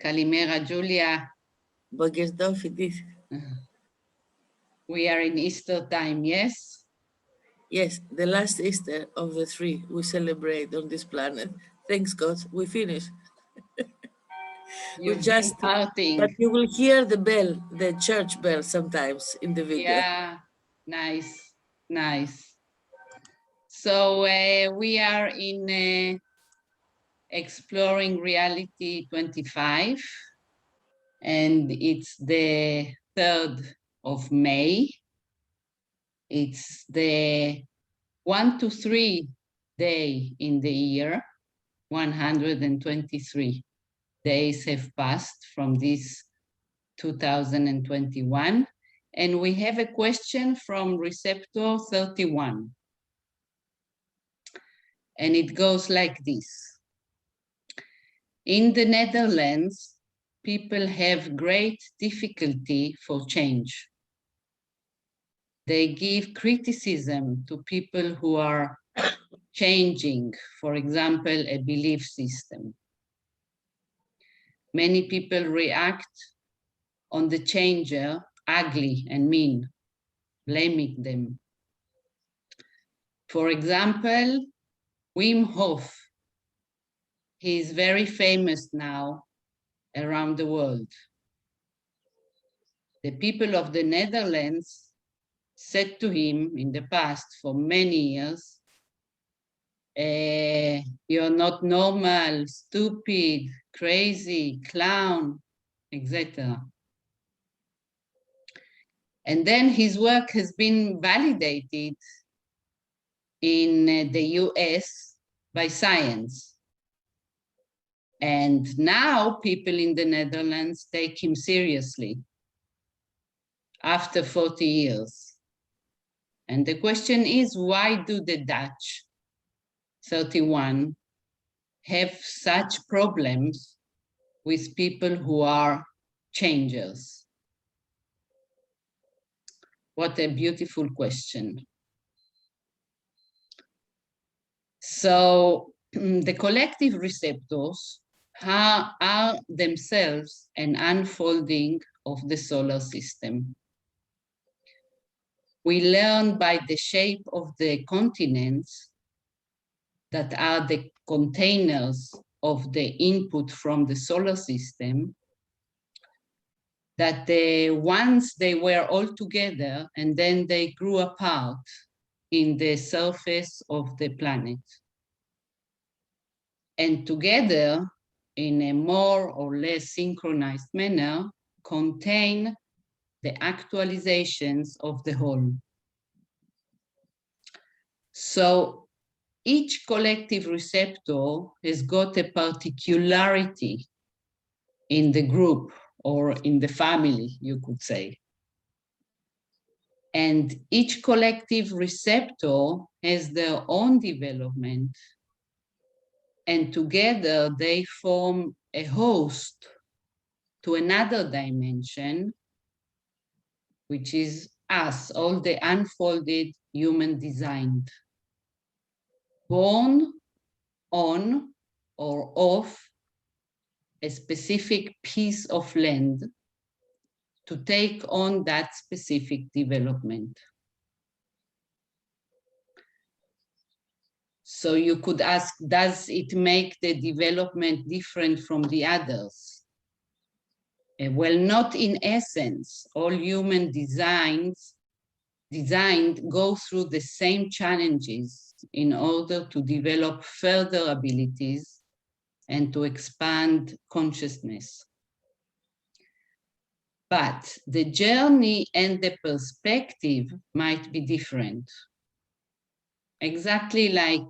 Kalimera, Julia. Bokersdorf, Edith. We are in Easter time, yes? Yes, the last Easter of the 3 we celebrate on this planet. Thanks God, we finished. You've been partying. But you will hear the bell, the church bell sometimes in the video. Yeah, nice, nice. So we are in Exploring Reality 25, and it's the 3rd of May. It's the 1 to 3 day in the year. 123 days have passed from this 2021. And we have a question from receptor 31. And it goes like this. In the Netherlands, people have great difficulty for change. They give criticism to people who are changing, for example, a belief system. Many people react on the changer ugly and mean, blaming them. For example, Wim Hof, he is very famous now around the world. The people of the Netherlands said to him in the past for many years, you're not normal, stupid, crazy, clown, etc. And then his work has been validated in the US by science. And now people in the Netherlands take him seriously after 40 years. And the question is, why do the Dutch 31 have such problems with people who are changers? What a beautiful question. So the collective receptors are themselves an unfolding of the solar system. We learn by the shape of the continents that are the containers of the input from the solar system, that once they were all together and then they grew apart in the surface of the planet. And together, in a more or less synchronized manner, contain the actualizations of the whole. So each collective receptor has got a particularity in the group or in the family, you could say. And each collective receptor has their own development, and together they form a host to another dimension, which is us, all the unfolded human design, born on or off a specific piece of land to take on that specific development. So you could ask, does it make the development different from the others? Well, not in essence. All human designed go through the same challenges in order to develop further abilities and to expand consciousness. But the journey and the perspective might be different. Exactly like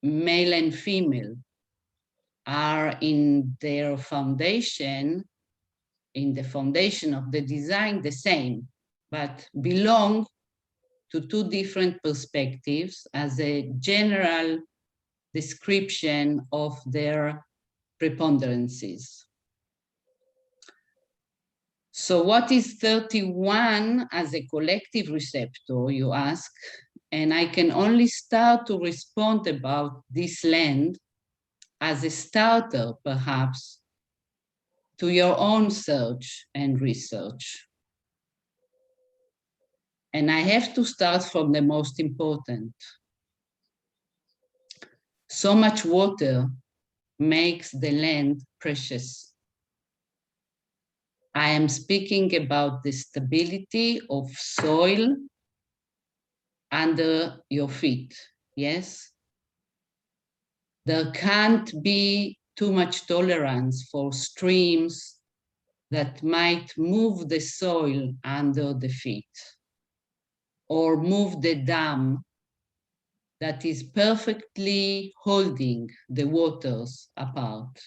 male and female are in their foundation, in the foundation of the design, the same, but belong to two different perspectives as a general description of their preponderances. So what is 31 as a collective receptor, you ask? And I can only start to respond about this land as a starter, perhaps, to your own search and research. And I have to start from the most important. So much water makes the land precious. I am speaking about the stability of soil under your feet, yes? There can't be too much tolerance for streams that might move the soil under the feet or move the dam that is perfectly holding the waters apart.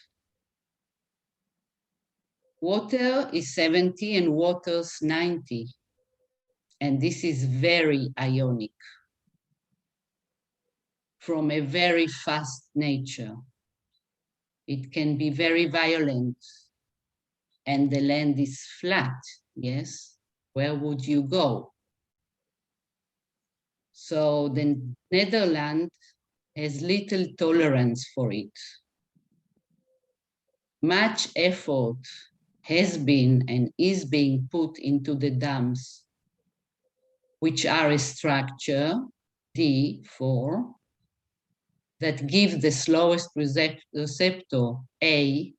Water is 70 and water's 90. And this is very ionic from a very fast nature. It can be very violent and the land is flat, yes? Where would you go? So the Netherlands has little tolerance for it. Much effort has been and is being put into the dams, which are a structure, D4, that give the slowest receptor, A1,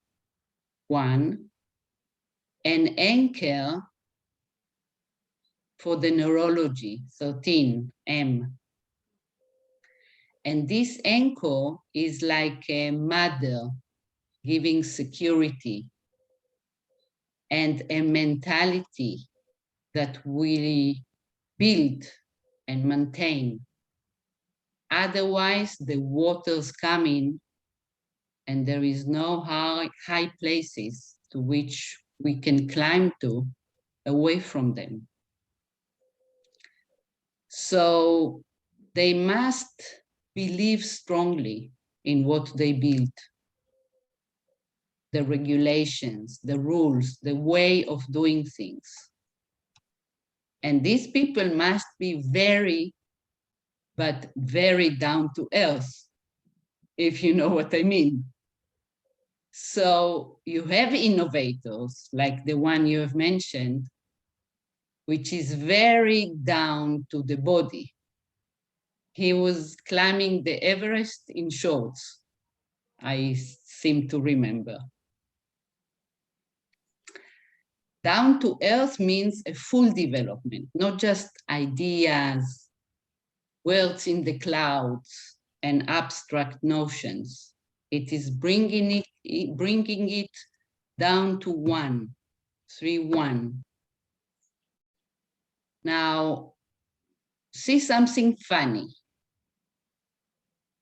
an anchor for the neurology, 13, M. And this anchor is like a mother giving security and a mentality that we build and maintain. Otherwise, the waters come in and there is no high places to which we can climb to away from them. So they must believe strongly in what they build, the regulations, the rules, the way of doing things. And these people must be very, but very down to earth, if you know what I mean. So you have innovators like the one you have mentioned, which is very down to the body. He was climbing the Everest in shorts, I seem to remember. Down to earth means a full development, not just ideas, words in the clouds, and abstract notions. It is bringing it down to 1, 3, 1. Now, see something funny.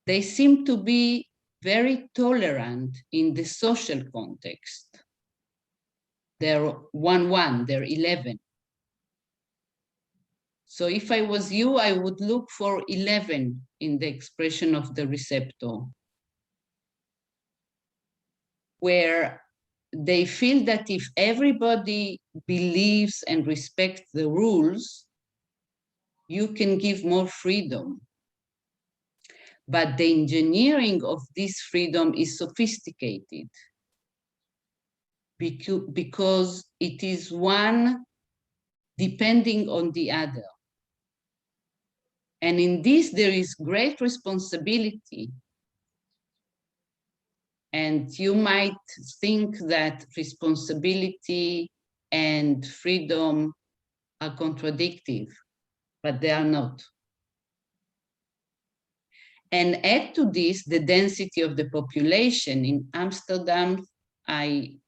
They seem to be very tolerant in the social context. They're 1, 1, they're 11. So if I was you, I would look for 11 in the expression of the receptor, where they feel that if everybody believes and respects the rules, you can give more freedom. But the engineering of this freedom is sophisticated because it is one depending on the other. And in this, there is great responsibility. And you might think that responsibility and freedom are contradictory, but they are not. And add to this the density of the population. In Amsterdam, I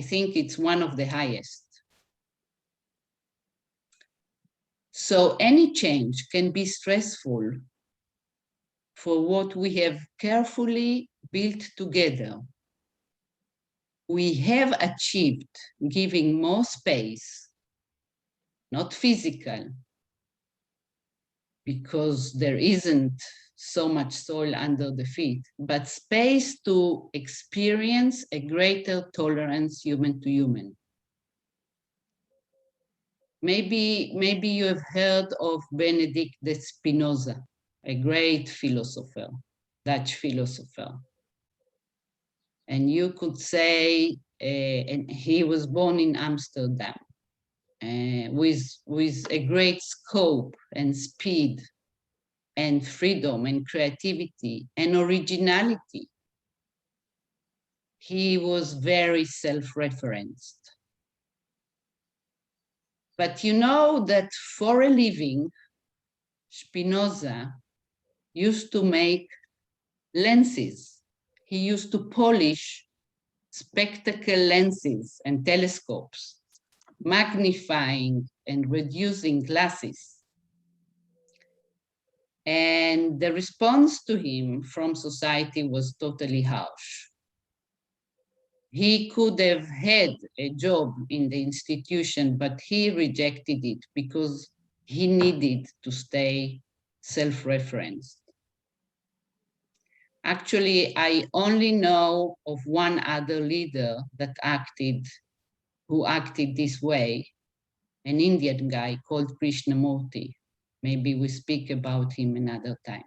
think it's one of the highest. So any change can be stressful for what we have carefully built together. We have achieved giving more space, not physical, because there isn't so much soil under the feet, but space to experience a greater tolerance human to human. Maybe you have heard of Benedict de Spinoza, a great philosopher, Dutch philosopher. And you could say and he was born in Amsterdam with a great scope and speed and freedom and creativity and originality. He was very self-referenced. But you know that for a living, Spinoza used to make lenses. He used to polish spectacle lenses and telescopes, magnifying and reducing glasses. And the response to him from society was totally harsh. He could have had a job in the institution, but he rejected it because he needed to stay self-referenced. Actually, I only know of one other leader who acted this way, an Indian guy called Krishnamurti. Maybe we speak about him another time.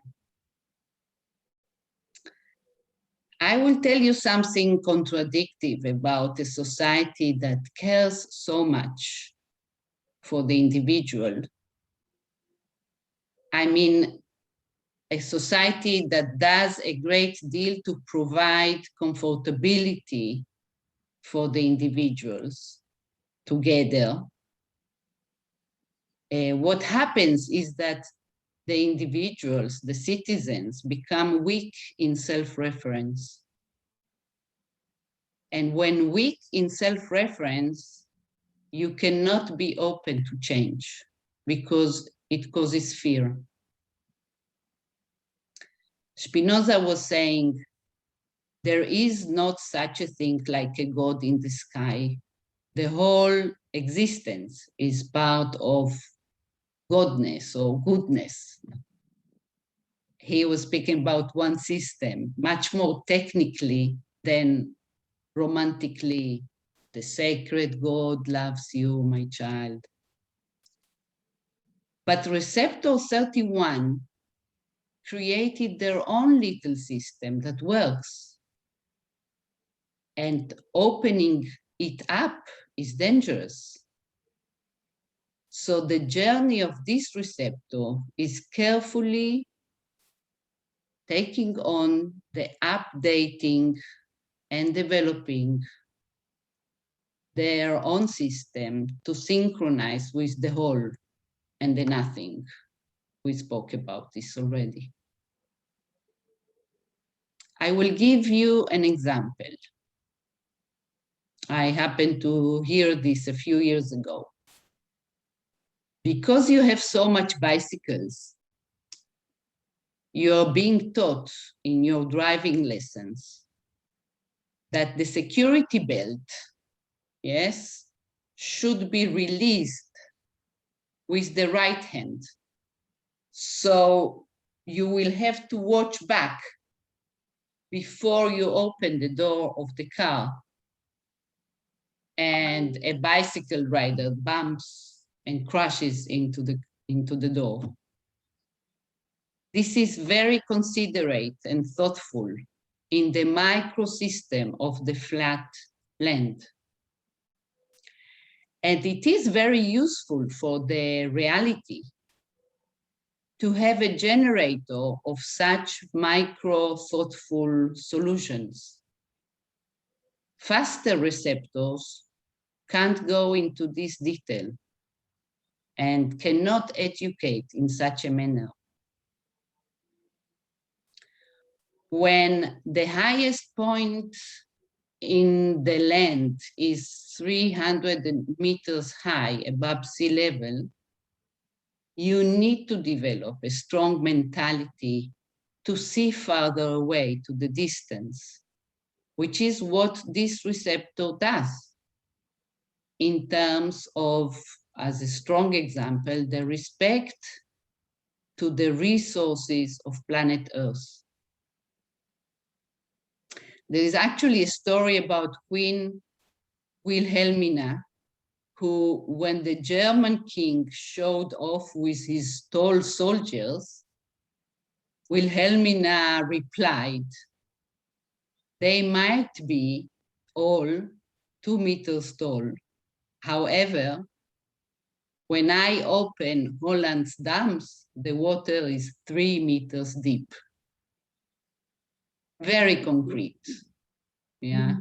I will tell you something contradictory about a society that cares so much for the individual. I mean, a society that does a great deal to provide comfortability for the individuals together. What happens is that the individuals, the citizens, become weak in self-reference. And when weak in self-reference, you cannot be open to change because it causes fear. Spinoza was saying, there is not such a thing like a God in the sky. The whole existence is part of godness or goodness. He was speaking about one system, much more technically than romantically. The sacred God loves you, my child. But Receptor 31 created their own little system that works. And opening it up is dangerous. So the journey of this receptor is carefully taking on the updating and developing their own system to synchronize with the whole and the nothing. We spoke about this already. I will give you an example. I happened to hear this a few years ago. Because you have so much bicycles, you're being taught in your driving lessons that the security belt, yes, should be released with the right hand. So you will have to watch back before you open the door of the car and a bicycle rider bumps and crashes into the door. This is very considerate and thoughtful in the microsystem of the flat land. And it is very useful for the reality to have a generator of such micro thoughtful solutions. Faster receptors can't go into this detail and cannot educate in such a manner. When the highest point in the land is 300 meters high above sea level, you need to develop a strong mentality to see farther away to the distance, which is what this receptor does in terms of, as a strong example, the respect to the resources of planet Earth. There is actually a story about Queen Wilhelmina, who, when the German king showed off with his tall soldiers, Wilhelmina replied, "They might be all, 2 meters tall. However, when I open Holland's dams, the water is 3 meters deep. Very concrete, yeah.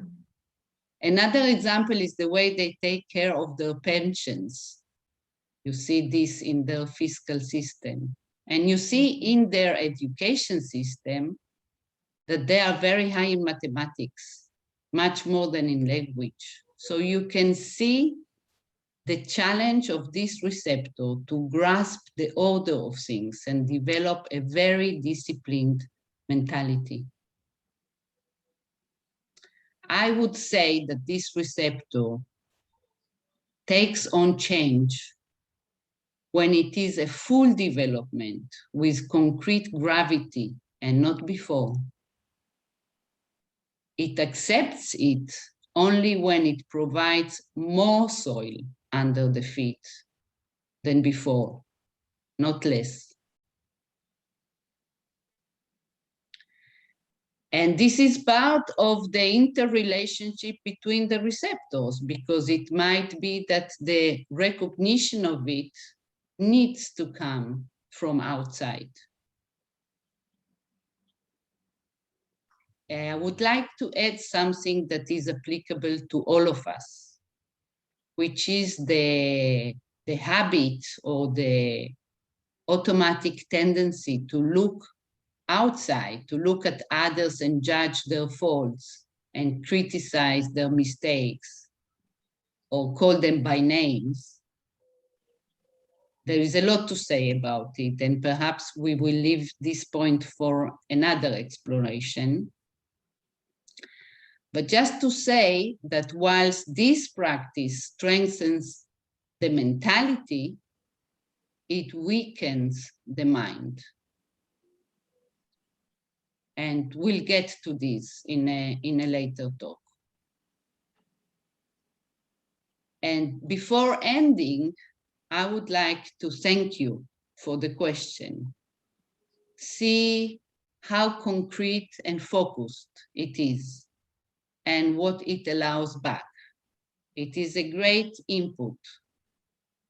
Another example is the way they take care of their pensions. You see this in their fiscal system. And you see in their education system that they are very high in mathematics, much more than in language. So you can see the challenge of this receptor to grasp the order of things and develop a very disciplined mentality. I would say that this receptor takes on change when it is a full development with concrete gravity and not before. It accepts it only when it provides more soil under the feet than before, not less. And this is part of the interrelationship between the receptors, because it might be that the recognition of it needs to come from outside. I would like to add something that is applicable to all of us, which is the habit or the automatic tendency to look outside, to look at others and judge their faults and criticize their mistakes or call them by names. There is a lot to say about it, and perhaps we will leave this point for another exploration. But just to say that whilst this practice strengthens the mentality, it weakens the mind. And we'll get to this in a later talk. And before ending, I would like to thank you for the question. See how concrete and focused it is and what it allows back. It is a great input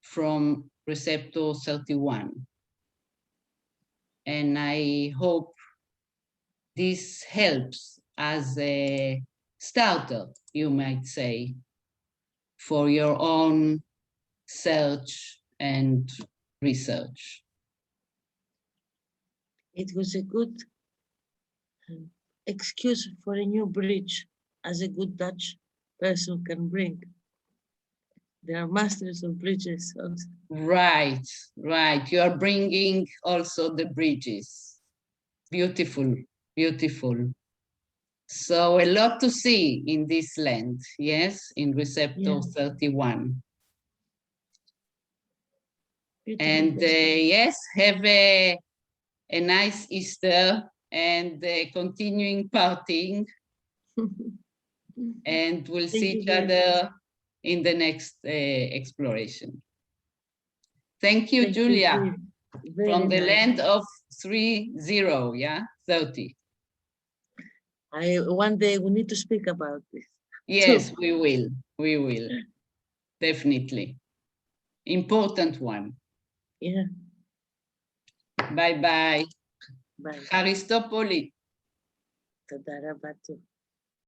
from receptor 31. And I hope this helps as a starter, you might say, for your own search and research. It was a good excuse for a new bridge, as a good Dutch person can bring. They are masters of bridges. Right, right. You are bringing also the bridges. Beautiful, beautiful. So a lot to see in this land, yes, in receptor 31. Beautiful. And yes, have a nice Easter and continuing partying. And we'll see each other in the next exploration. Thank you, Julia, from the land of 30, yeah, 30. One day we need to speak about this. Yes, we will, definitely. Important one. Yeah. Bye-bye. Bye. Haristopoli. Tadara Batu.